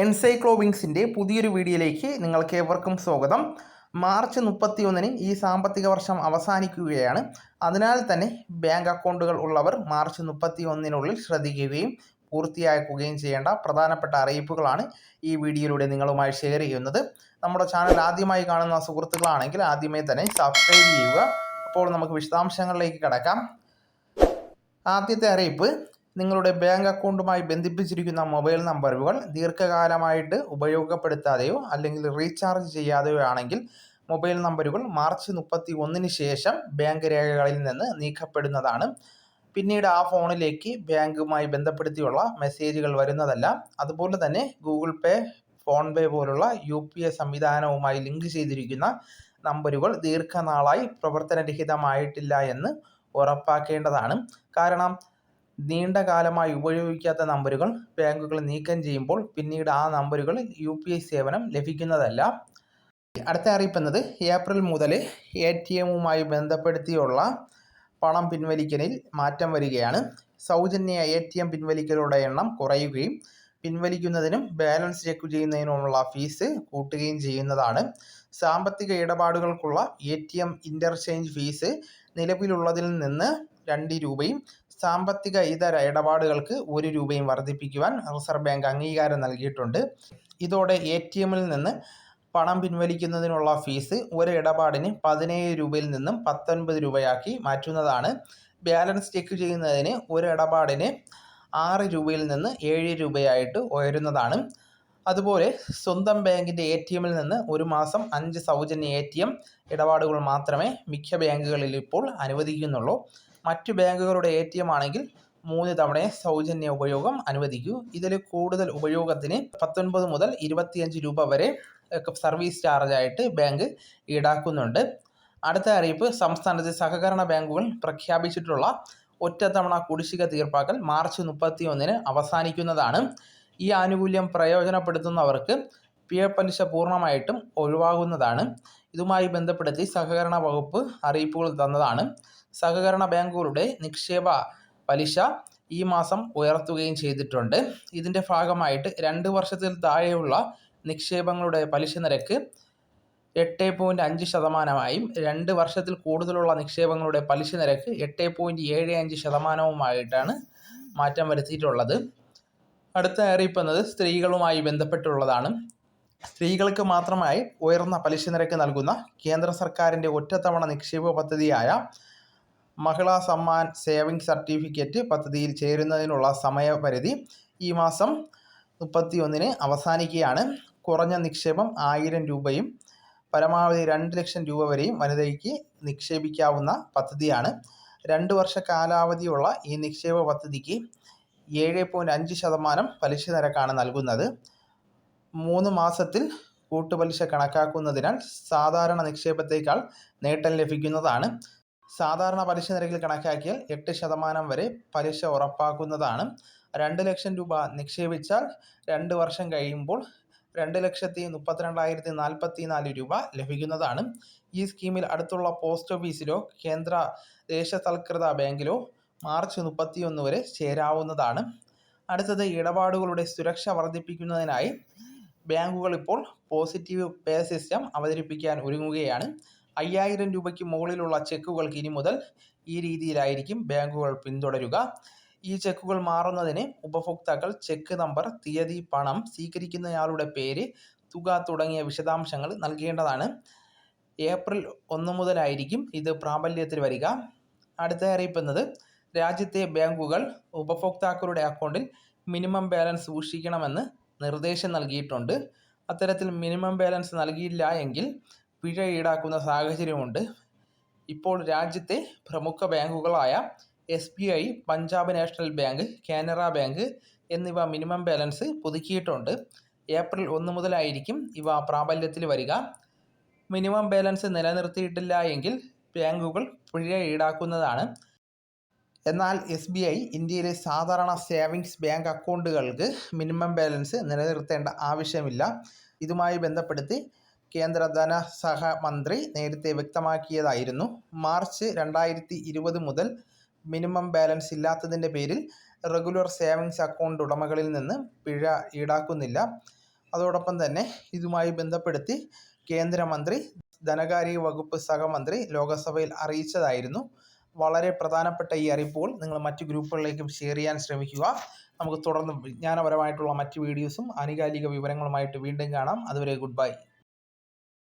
എൻസൈക്ലോവിങ്സിൻ്റെ പുതിയൊരു വീഡിയോയിലേക്ക് നിങ്ങൾക്ക് ഏവർക്കും സ്വാഗതം. മാർച്ച് 31 ഈ സാമ്പത്തിക വർഷം അവസാനിക്കുകയാണ്. അതിനാൽ തന്നെ ബാങ്ക് അക്കൗണ്ടുകൾ ഉള്ളവർ മാർച്ച് 31 ശ്രദ്ധിക്കുകയും പൂർത്തിയാക്കുകയും ചെയ്യേണ്ട പ്രധാനപ്പെട്ട അറിയിപ്പുകളാണ് ഈ വീഡിയോയിലൂടെ നിങ്ങളുമായി ഷെയർ ചെയ്യുന്നത്. നമ്മുടെ ചാനൽ ആദ്യമായി കാണുന്ന സുഹൃത്തുക്കളാണെങ്കിൽ ആദ്യമേ തന്നെ സബ്സ്ക്രൈബ് ചെയ്യുക. അപ്പോൾ നമുക്ക് വിശദാംശങ്ങളിലേക്ക് കടക്കാം. ആദ്യത്തെ അറിയിപ്പ്, നിങ്ങളുടെ ബാങ്ക് അക്കൗണ്ടുമായി ബന്ധിപ്പിച്ചിരിക്കുന്ന മൊബൈൽ നമ്പറുകൾ ദീർഘകാലമായിട്ട് ഉപയോഗപ്പെടുത്താതെയോ അല്ലെങ്കിൽ റീചാർജ് ചെയ്യാതെയോ ആണെങ്കിൽ മൊബൈൽ നമ്പറുകൾ മാർച്ച് 31 ശേഷം ബാങ്ക് രേഖകളിൽ നിന്ന് നീക്കപ്പെടുന്നതാണ്. പിന്നീട് ആ ഫോണിലേക്ക് ബാങ്കുമായി ബന്ധപ്പെടുത്തിയുള്ള മെസ്സേജുകൾ വരുന്നതല്ല. അതുപോലെ തന്നെ ഗൂഗിൾ പേ, ഫോൺ പേ പോലുള്ള UPI സംവിധാനവുമായി ലിങ്ക് ചെയ്തിരിക്കുന്ന നമ്പറുകൾ ദീർഘനാളായി പ്രവർത്തനരഹിതമായിട്ടില്ല എന്ന് ഉറപ്പാക്കേണ്ടതാണ്. കാരണം നീണ്ട കാലമായി ഉപയോഗിക്കാത്ത നമ്പറുകൾ ബാങ്കുകൾ നീക്കം ചെയ്യുമ്പോൾ പിന്നീട് ആ നമ്പറുകളിൽ UPI സേവനം ലഭിക്കുന്നതല്ല. അടുത്ത അറിയിപ്പ് എന്നത് ഏപ്രിൽ മുതൽ ATMുമായി ബന്ധപ്പെടുത്തിയുള്ള പണം പിൻവലിക്കലിൽ മാറ്റം വരികയാണ്. സൗജന്യ ATM പിൻവലിക്കലുടെ എണ്ണം കുറയുകയും പിൻവലിക്കുന്നതിനും ബാലൻസ് ചെക്ക് ചെയ്യുന്നതിനുമുള്ള ഫീസ് കൂട്ടുകയും ചെയ്യുന്നതാണ്. സാമ്പത്തിക ഇടപാടുകൾക്കുള്ള ATM ഇൻ്റർചേഞ്ച് ഫീസ് നിലവിലുള്ളതിൽ നിന്ന് 2 രൂപയും സാമ്പത്തിക ഇതര ഇടപാടുകൾക്ക് 1 രൂപയും വർദ്ധിപ്പിക്കുവാൻ റിസർവ് ബാങ്ക് അംഗീകാരം നൽകിയിട്ടുണ്ട്. ഇതോടെ ATMിൽ നിന്ന് പണം പിൻവലിക്കുന്നതിനുള്ള ഫീസ് ഒരു ഇടപാടിന് 17 രൂപയിൽ നിന്നും 19 രൂപയാക്കി മാറ്റുന്നതാണ്. ബാലൻസ് ചെക്ക് ചെയ്യുന്നതിന് ഒരു ഇടപാടിന് 6 രൂപയിൽ നിന്ന് 7 രൂപയായിട്ട് ഉയരുന്നതാണ്. അതുപോലെ സ്വന്തം ബാങ്കിൻ്റെ ATMിൽ നിന്ന് ഒരു മാസം 5 സൗജന്യ ATM ഇടപാടുകൾ മാത്രമേ മിക്ക ബാങ്കുകളിൽ ഇപ്പോൾ അനുവദിക്കുന്നുള്ളൂ. മറ്റു ബാങ്കുകളുടെ ATM ആണെങ്കിൽ 3 തവണ സൗജന്യ ഉപയോഗം അനുവദിക്കൂ. ഇതിൽ കൂടുതൽ ഉപയോഗത്തിന് 19 മുതൽ 25 രൂപ വരെ സർവീസ് ചാർജായിട്ട് ബാങ്ക് ഈടാക്കുന്നുണ്ട്. അടുത്ത അറിയിപ്പ്, സംസ്ഥാനത്തെ സഹകരണ ബാങ്കുകൾ പ്രഖ്യാപിച്ചിട്ടുള്ള ഒറ്റത്തവണ കുടിശ്ശിക തീർപ്പാക്കൽ മാർച്ച് 31 അവസാനിക്കുന്നതാണ്. ഈ ആനുകൂല്യം പ്രയോജനപ്പെടുത്തുന്നവർക്ക് പിഴ പലിശ പൂർണ്ണമായിട്ടും ഒഴിവാകുന്നതാണ്. ഇതുമായി ബന്ധപ്പെടുത്തി സഹകരണ വകുപ്പ് അറിയിപ്പുകൾ തന്നതാണ്. സഹകരണ ബാങ്കുകളുടെ നിക്ഷേപ പലിശ ഈ മാസം ഉയർത്തുകയും ചെയ്തിട്ടുണ്ട്. ഇതിൻ്റെ ഭാഗമായിട്ട് 2 വർഷത്തിൽ താഴെയുള്ള നിക്ഷേപങ്ങളുടെ പലിശ നിരക്ക് 8.5%, 2 വർഷത്തിൽ കൂടുതലുള്ള നിക്ഷേപങ്ങളുടെ പലിശ നിരക്ക് 8.75%, മാറ്റം വരുത്തിയിട്ടുള്ളത്. അടുത്ത അറിയിപ്പ് എന്നത് സ്ത്രീകളുമായി ബന്ധപ്പെട്ടുള്ളതാണ്. സ്ത്രീകൾക്ക് മാത്രമായി ഉയർന്ന പലിശ നിരക്ക് നൽകുന്ന കേന്ദ്ര സർക്കാരിൻ്റെ ഒറ്റത്തവണ നിക്ഷേപ പദ്ധതിയായ മഹിളാ സമ്മാൻ സേവിംഗ് സർട്ടിഫിക്കറ്റ് പദ്ധതിയിൽ ചേരുന്നതിനുള്ള സമയപരിധി ഈ മാസം 31 അവസാനിക്കുകയാണ്. കുറഞ്ഞ നിക്ഷേപം 1000 രൂപയും പരമാവധി 2 ലക്ഷം രൂപ വരെയും വനിതയ്ക്ക് നിക്ഷേപിക്കാവുന്ന പദ്ധതിയാണ്. 2 വർഷ കാലാവധിയുള്ള ഈ നിക്ഷേപ പദ്ധതിക്ക് 7.5% പലിശ നിരക്കാണ് നൽകുന്നത്. 3 മാസത്തിൽ കൂട്ടുപലിശ കണക്കാക്കുന്നതിനാൽ സാധാരണ നിക്ഷേപത്തേക്കാൾ നേട്ടം ലഭിക്കുന്നതാണ്. സാധാരണ പലിശ നിരക്കിൽ കണക്കാക്കിയാൽ 8% വരെ പലിശ ഉറപ്പാക്കുന്നതാണ്. 2 ലക്ഷം രൂപ നിക്ഷേപിച്ചാൽ 2 വർഷം കഴിയുമ്പോൾ 2,32,044 രൂപ ലഭിക്കുന്നതാണ്. ഈ സ്കീമിൽ അടുത്തുള്ള പോസ്റ്റ് ഓഫീസിലോ കേന്ദ്ര ദേശസാൽകൃത ബാങ്കിലോ മാർച്ച് 31 വരെ ചേരാവുന്നതാണ്. അടുത്തത്, ഇടപാടുകളുടെ സുരക്ഷ വർദ്ധിപ്പിക്കുന്നതിനായി ബാങ്കുകൾ ഇപ്പോൾ പോസിറ്റീവ് പേ സിസ്റ്റം അവതരിപ്പിക്കാൻ ഒരുങ്ങുകയാണ്. 5000 രൂപയ്ക്ക് മുകളിലുള്ള ചെക്കുകൾക്ക് ഇനി മുതൽ ഈ രീതിയിലായിരിക്കും ബാങ്കുകൾ പിന്തുടരുക. ഈ ചെക്കുകൾ മാറുന്നതിന് ഉപഭോക്താക്കൾ ചെക്ക് നമ്പർ, തീയതി, പണം സ്വീകരിക്കുന്നയാളുടെ പേര്, തുക തുടങ്ങിയ വിശദാംശങ്ങൾ നൽകേണ്ടതാണ്. ഏപ്രിൽ 1 മുതലായിരിക്കും ഇത് പ്രാബല്യത്തിൽ വരിക. അടുത്ത അറിയിപ്പ് എന്നത്, രാജ്യത്തെ ബാങ്കുകൾ ഉപഭോക്താക്കളുടെ അക്കൗണ്ടിൽ മിനിമം ബാലൻസ് സൂക്ഷിക്കണമെന്ന് നിർദ്ദേശം നൽകിയിട്ടുണ്ട്. അത്തരത്തിൽ മിനിമം ബാലൻസ് നൽകിയില്ല എങ്കിൽ പിഴ ഈടാക്കുന്ന സാഹചര്യമുണ്ട്. ഇപ്പോൾ രാജ്യത്തെ പ്രമുഖ ബാങ്കുകളായ SBI, Punjab national bank, Canara bank എന്നിവ മിനിമം ബാലൻസ് പുതുക്കിയിട്ടുണ്ട്. ഏപ്രിൽ 1 മുതലായിരിക്കും ഇവ പ്രാബല്യത്തിൽ വരിക. മിനിമം ബാലൻസ് നിലനിർത്തിയിട്ടില്ല എങ്കിൽ ബാങ്കുകൾ പിഴ ഈടാക്കുന്നതാണ്. എന്നാൽ SBI ഇന്ത്യയിലെ സാധാരണ സേവിങ്സ് ബാങ്ക് അക്കൗണ്ടുകൾക്ക് മിനിമം ബാലൻസ് നിലനിർത്തേണ്ട ആവശ്യമില്ല. ഇതുമായി ബന്ധപ്പെടുത്തി കേന്ദ്ര ധനസഹമന്ത്രി നേരത്തെ വ്യക്തമാക്കിയതായിരുന്നു. മാർച്ച് 2020 മുതൽ മിനിമം ബാലൻസ് ഇല്ലാത്തതിൻ്റെ പേരിൽ റെഗുലർ സേവിങ്സ് അക്കൗണ്ട് ഉടമകളിൽ നിന്ന് പിഴ ഈടാക്കുന്നില്ല. അതോടൊപ്പം തന്നെ ഇതുമായി ബന്ധപ്പെടുത്തി കേന്ദ്രമന്ത്രി, ധനകാര്യ വകുപ്പ് സഹമന്ത്രി ലോകസഭയിൽ അറിയിച്ചതായിരുന്നു. വളരെ പ്രധാനപ്പെട്ട ഈ അറിയിപ്പുകൾ നിങ്ങൾ മറ്റ് ഗ്രൂപ്പുകളിലേക്കും ഷെയർ ചെയ്യാൻ ശ്രമിക്കുക. നമുക്ക് തുടർന്ന് വിജ്ഞാനപരമായിട്ടുള്ള മറ്റ് വീഡിയോസും ആനുകാലിക വിവരങ്ങളുമായിട്ട് വീണ്ടും കാണാം. അതുവരെ ഗുഡ് ബൈ.